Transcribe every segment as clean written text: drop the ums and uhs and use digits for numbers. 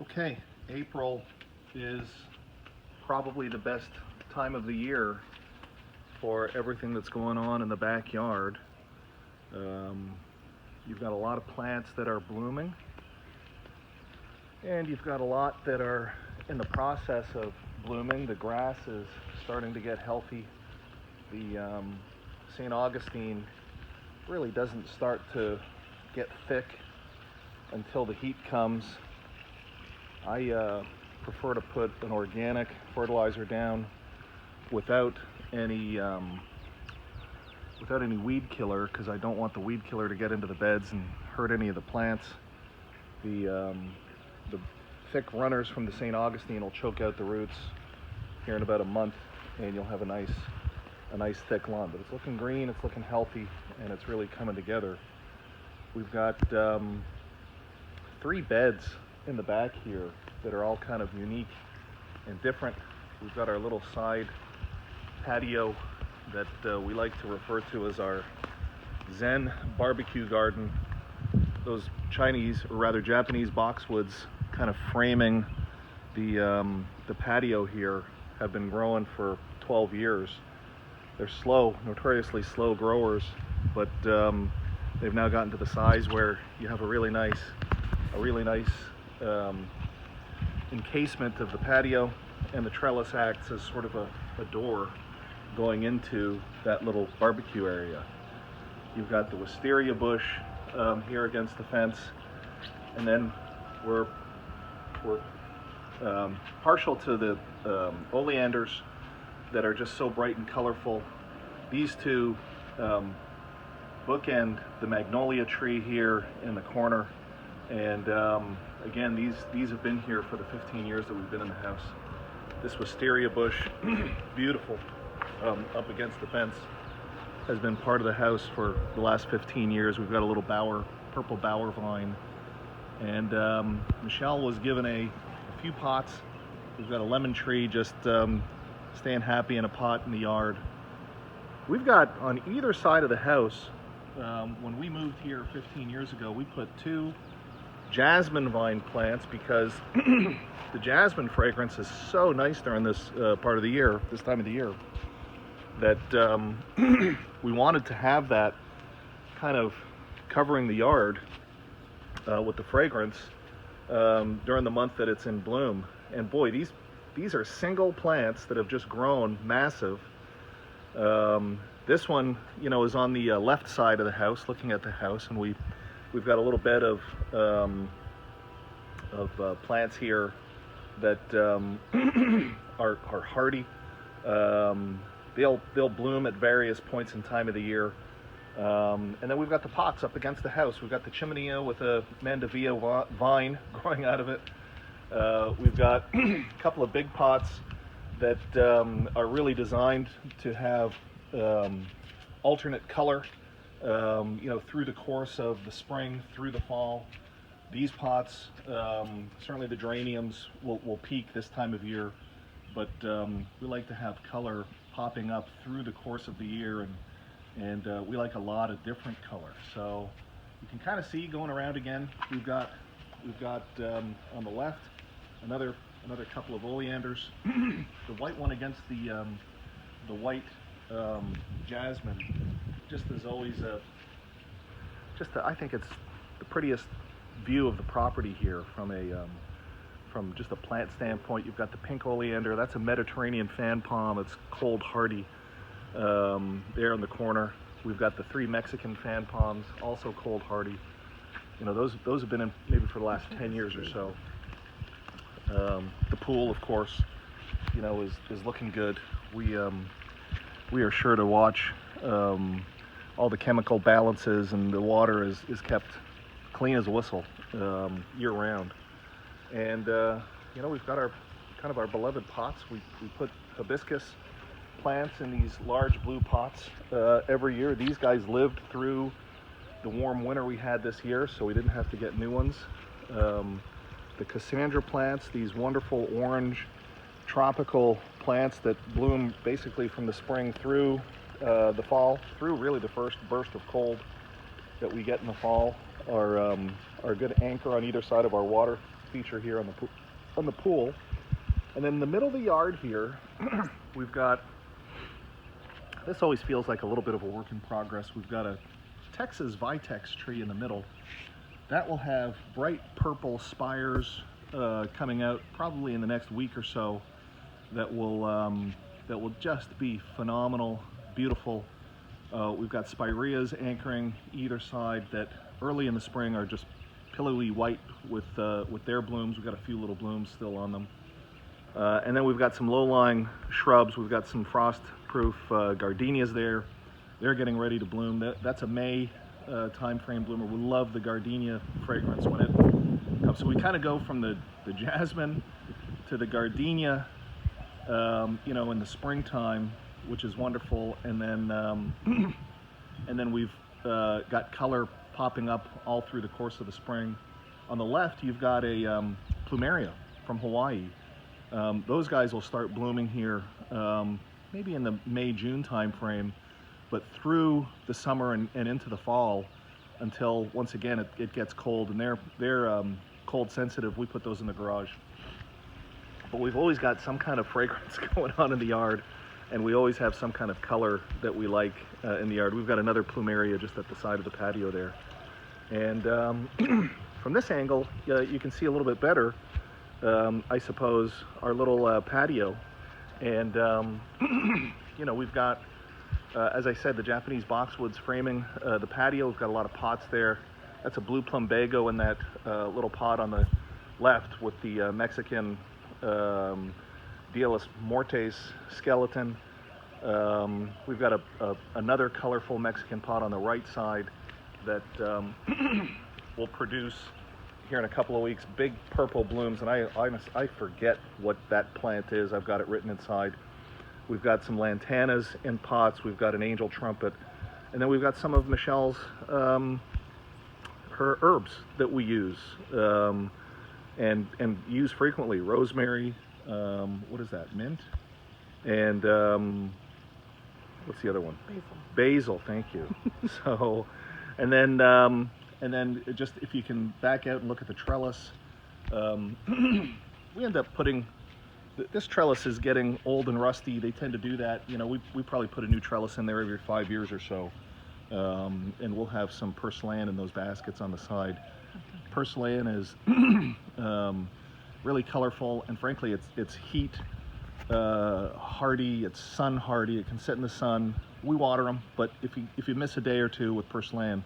Okay, April is probably the best time of the year for everything that's going on in the backyard. Um, you've got a lot of plants that are blooming, and you've got a lot that are in the process of blooming. The grass is starting to get healthy. The St. Augustine really doesn't start to get thick until the heat comes. I prefer to put an organic fertilizer down without any weed killer, because I don't want the weed killer to get into the beds and hurt any of the plants. The thick runners from the St. Augustine will choke out the roots here in about a month, and you'll have a nice thick lawn. But it's looking green, it's looking healthy, and it's really coming together. We've got 3 beds in the back here that are all kind of unique and different. We've got our little side patio that we like to refer to as our Zen barbecue garden. Those Chinese, or rather Japanese boxwoods kind of framing the patio here have been growing for 12 years. They're slow, notoriously slow growers, but they've now gotten to the size where you have a really nice encasement of the patio, and the trellis acts as sort of a door going into that little barbecue area. You've got the wisteria bush here against the fence, and then we're partial to the oleanders that are just so bright and colorful. These two bookend the magnolia tree here in the corner, and again, these have been here for the 15 years that we've been in the house. This wisteria bush, beautiful, up against the fence, has been part of the house for the last 15 years. We've got a little purple bower vine, and Michelle was given a few pots. We've got a lemon tree just staying happy in a pot in the yard. We've got on either side of the house, when we moved here 15 years ago, we put 2 jasmine vine plants because the jasmine fragrance is so nice during this part of the year, this time of the year, that we wanted to have that kind of covering the yard with the fragrance during the month that it's in bloom. And boy, these are single plants that have just grown massive. This one, is on the left side of the house, looking at the house, and we've got a little bed of plants here that are hardy. They'll bloom at various points in time of the year. And then we've got the pots up against the house. We've got the chimenea with a mandevilla vine growing out of it. We've got a couple of big pots that are really designed to have alternate color, through the course of the spring, through the fall. These pots, certainly the geraniums will peak this time of year, but we like to have color popping up through the course of the year, and we like a lot of different color. So you can kind of see going around again. We've got on the left another couple of oleanders. The white one against the white jasmine just is always I think it's the prettiest view of the property here from just a plant standpoint. You've got the pink oleander. That's a Mediterranean fan palm. It's cold hardy there in the corner. We've got the 3 Mexican fan palms, also cold hardy. Those have been in maybe for the last 10 years or so. The pool, of course, is looking good. We are sure to watch all the chemical balances, and the water is kept clean as a whistle year round. And we've got our beloved pots. We put hibiscus plants in these large blue pots every year. These guys lived through the warm winter we had this year, so we didn't have to get new ones. The Cassandra plants, these wonderful orange tropical plants that bloom basically from the spring through the fall, through really the first burst of cold that we get in the fall, are a good anchor on either side of our water feature here on the pool. And then in the middle of the yard here, we've got, this always feels like a little bit of a work in progress. We've got a Texas Vitex tree in the middle that will have bright purple spires coming out probably in the next week or so. That will just be phenomenal, beautiful. We've got spireas anchoring either side that early in the spring are just pillowy white with their blooms. We've got a few little blooms still on them. And then we've got some low-lying shrubs. We've got some frost-proof gardenias there. They're getting ready to bloom. That's a May time frame bloomer. We love the gardenia fragrance when it comes. So we kind of go from the jasmine to the gardenia, you know, in the springtime, which is wonderful. And then we've got color popping up all through the course of the spring. On the left, you've got a plumeria from Hawaii. Those guys will start blooming here maybe in the May-June time frame, but through the summer and into the fall until, once again, it gets cold. And they're cold sensitive. We put those in the garage. But we've always got some kind of fragrance going on in the yard, and we always have some kind of color that we like in the yard. We've got another plumeria just at the side of the patio there. And from this angle, you can see a little bit better, I suppose, our little patio. And you know, we've got, as I said, the Japanese boxwoods framing the patio. We've got a lot of pots there. That's a blue plumbago in that little pot on the left with the Mexican Dialis mortes skeleton. We've got another colorful Mexican pot on the right side that will produce here in a couple of weeks big purple blooms, and I forget what that plant is. I've got it written inside. We've got some lantanas in pots. We've got an angel trumpet, and then we've got some of Michelle's her herbs that we use and use frequently. Rosemary, what is that? Mint, and what's the other one? Basil. Thank you. So, and then just if you can back out and look at the trellis, we end up putting, this trellis is getting old and rusty. They tend to do that. You know, we probably put a new trellis in there every 5 years or so. And we'll have some purslane in those baskets on the side. Purslane is really colorful, and frankly, it's heat hardy, it's sun hardy. It can sit in the sun. We water them, but if you miss a day or two with purslane,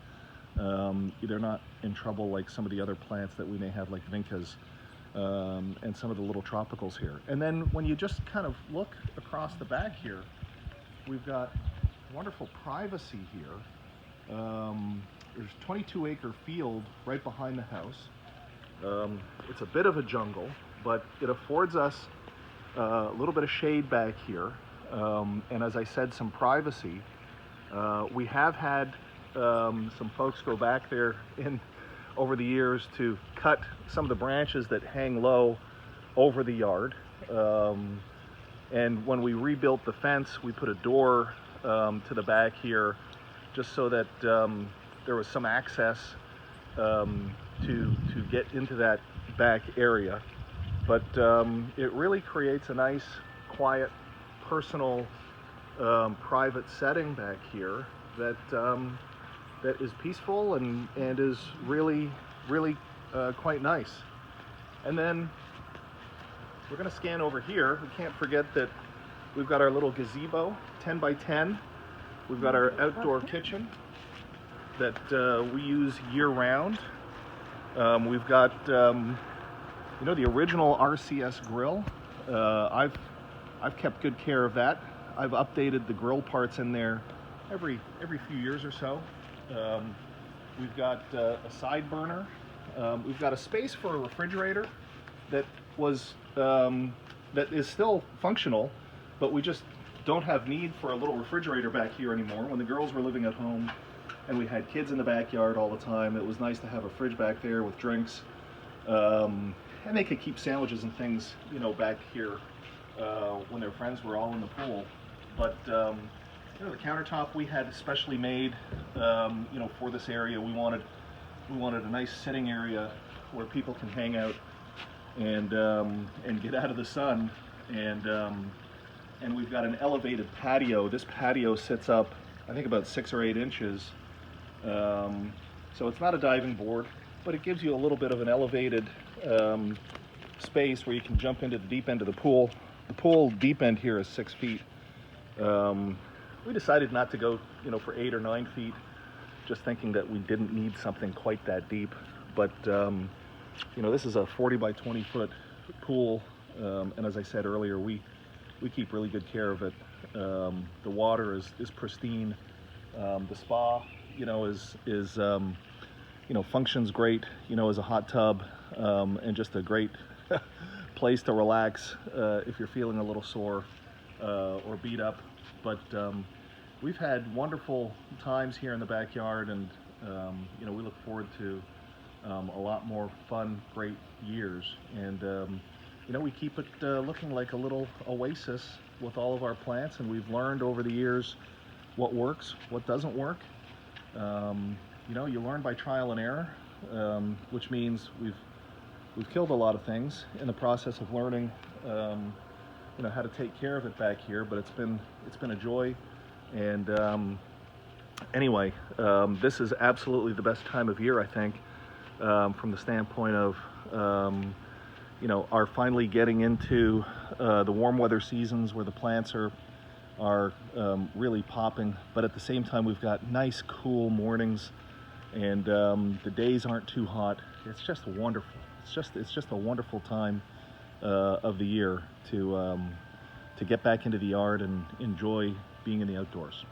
they're not in trouble like some of the other plants that we may have, like vincas and some of the little tropicals here. And then when you just kind of look across the back here, we've got wonderful privacy here. There's a 22-acre field right behind the house. It's a bit of a jungle, but it affords us a little bit of shade back here, and as I said, some privacy. We have had some folks go back there over the years to cut some of the branches that hang low over the yard. And when we rebuilt the fence, we put a door to the back here, just so that there was some access to get into that back area. But it really creates a nice, quiet, personal, private setting back here that that is peaceful and is really quite nice. And then we're going to scan over here. We can't forget that we've got our little gazebo, 10 by 10. We've got our outdoor kitchen that we use year-round. We've got, you know, the original RCS grill. I've kept good care of that. I've updated the grill parts in there every few years or so. We've got a side burner. We've got a space for a refrigerator that is still functional, but we just don't have need for a little refrigerator back here anymore. When the girls were living at home and we had kids in the backyard all the time, it was nice to have a fridge back there with drinks, and they could keep sandwiches and things, you know, back here when their friends were all in the pool. But you know, the countertop we had specially made, you know, for this area. We wanted a nice sitting area where people can hang out and get out of the sun. And we've got an elevated patio. This patio sits up, I think, about 6 or 8 inches. So it's not a diving board, but it gives you a little bit of an elevated space where you can jump into the deep end of the pool. The pool deep end here is 6 feet. We decided not to go, for 8 or 9 feet, just thinking that we didn't need something quite that deep. But this is a 40 by 20 foot pool, and as I said earlier, we keep really good care of it. The water is pristine. The spa, is functions great, as a hot tub, and just a great place to relax if you're feeling a little sore or beat up. But we've had wonderful times here in the backyard, and we look forward to a lot more fun, great years. And we keep it looking like a little oasis with all of our plants, and we've learned over the years what works, what doesn't work. You learn by trial and error, which means we've killed a lot of things in the process of learning, how to take care of it back here. But it's been a joy. And anyway, this is absolutely the best time of year, I think, from the standpoint of are finally getting into the warm weather seasons where the plants are really popping, but at the same time we've got nice cool mornings, and the days aren't too hot. It's just wonderful. It's just a wonderful time of the year to get back into the yard and enjoy being in the outdoors.